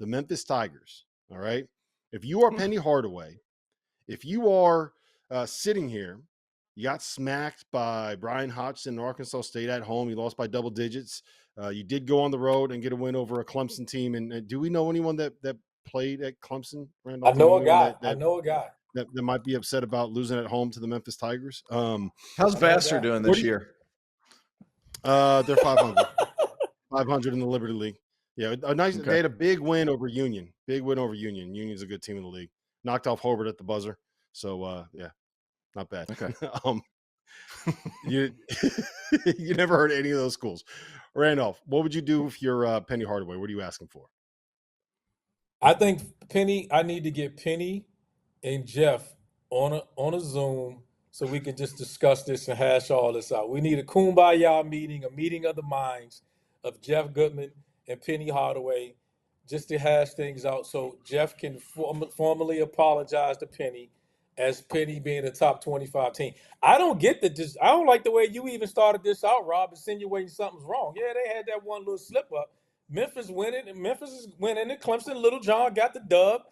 the Memphis Tigers, all right? If you are Penny Hardaway, if you are sitting here, you got smacked by Brian Hodgson and Arkansas State at home. You lost by double digits. You did go on the road and get a win over a Clemson team. And do we know anyone that played at Clemson? Randolph? I know a guy. I know a guy that might be upset about losing at home to the Memphis Tigers. How's Vassar doing this year? They're 500. 500 in the Liberty League. Yeah, They had a big win over Union. Big win over Union. Union's a good team in the league. Knocked off Hobart at the buzzer. So yeah, not bad. Okay. You you never heard of any of those schools. Randolph, what would you do if you're Penny Hardaway? What are you asking for? I think I need to get Penny and Jeff on a Zoom so we can just discuss this and hash all this out. We need a kumbaya meeting, a meeting of the minds of Jeff Goodman and Penny Hardaway, just to hash things out so Jeff can formally apologize to Penny as Penny being a top 25 team. I don't like the way you even started this out, Rob, insinuating something's wrong. Yeah, they had that one little slip up. Memphis is winning, and Clemson, Little John got the dub.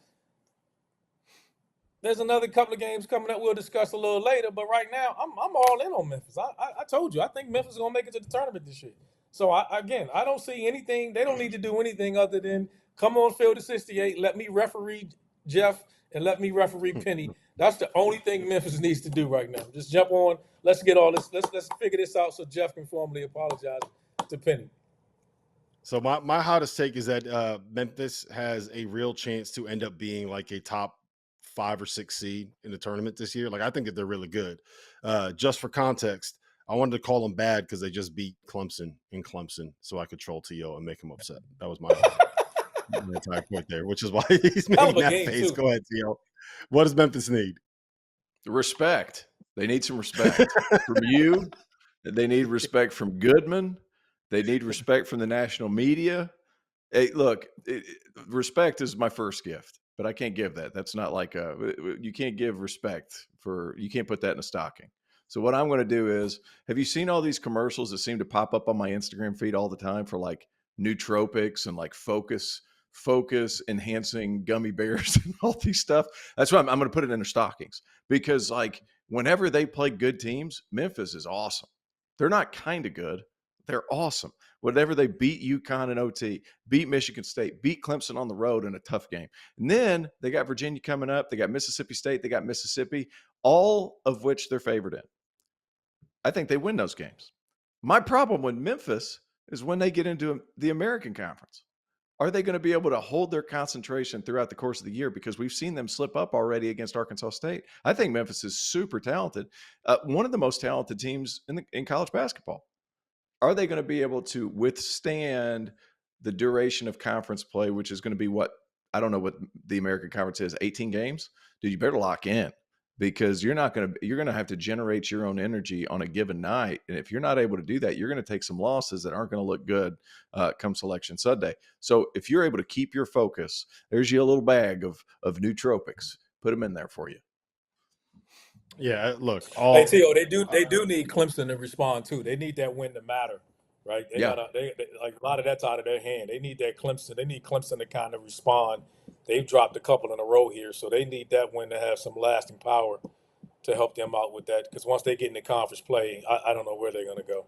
There's another couple of games coming up we'll discuss a little later, but right now I'm all in on Memphis. I told you, I think Memphis is going to make it to the tournament this year. So, I don't see anything. They don't need to do anything other than come on field of 68, let me referee Jeff, and let me referee Penny. That's the only thing Memphis needs to do right now. Just jump on. Let's get all this. Let's figure this out so Jeff can formally apologize to Penny. So my hottest take is that Memphis has a real chance to end up being like a top 5 or 6 seed in the tournament this year. Like, I think that they're really good. Just for context, I wanted to call them bad because they just beat Clemson in Clemson, so I could troll T.O. and make him upset. That was my entire point there, which is why he's making that face. Go ahead, T.O. What does Memphis need? Respect. They need some respect from you. They need respect from Goodman. They need respect from the national media. Hey, look, respect is my first gift, but I can't give that. That's not like you can't give respect you can't put that in a stocking. So what I'm going to do is, have you seen all these commercials that seem to pop up on my Instagram feed all the time for like nootropics and like focus enhancing gummy bears and all these stuff? That's why I'm going to put it in their stockings, because like whenever they play good teams, Memphis is awesome. They're not kind of good. They're awesome. Whatever they beat UConn and OT, beat Michigan State, beat Clemson on the road in a tough game. And then they got Virginia coming up. They got Mississippi State. They got Mississippi, all of which they're favored in. I think they win those games. My problem with Memphis is when they get into the American Conference. Are they going to be able to hold their concentration throughout the course of the year? Because we've seen them slip up already against Arkansas State. I think Memphis is super talented. One of the most talented teams in college basketball. Are they going to be able to withstand the duration of conference play, which is going to be I don't know what the American Conference is, 18 games? Dude, you better lock in, because you're going to have to generate your own energy on a given night. And if you're not able to do that, you're going to take some losses that aren't going to look good come Selection Sunday. So if you're able to keep your focus, there's you a little bag of nootropics. Put them in there for you. Yeah, look. Hey, T.O., they do need Clemson to respond too. They need that win to matter, right? They like a lot of that's out of their hand. They need that Clemson. They need Clemson to kind of respond. They've dropped a couple in a row here, so they need that win to have some lasting power to help them out with that. Because once they get into conference play, I don't know where they're going to go.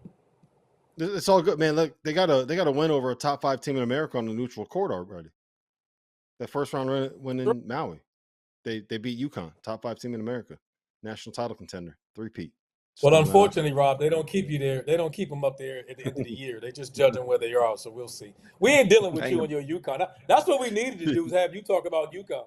It's all good, man. Look, they got a win over a top 5 team in America on the neutral court already. That first round win in Maui, they beat UConn, top 5 team in America. National title contender, 3-peat. Well, unfortunately, Rob, they don't keep you there. They don't keep them up there at the end of the year. They just judge them where they are. So we'll see. We ain't dealing with you and your UConn. That's what we needed to do, is have you talk about UConn.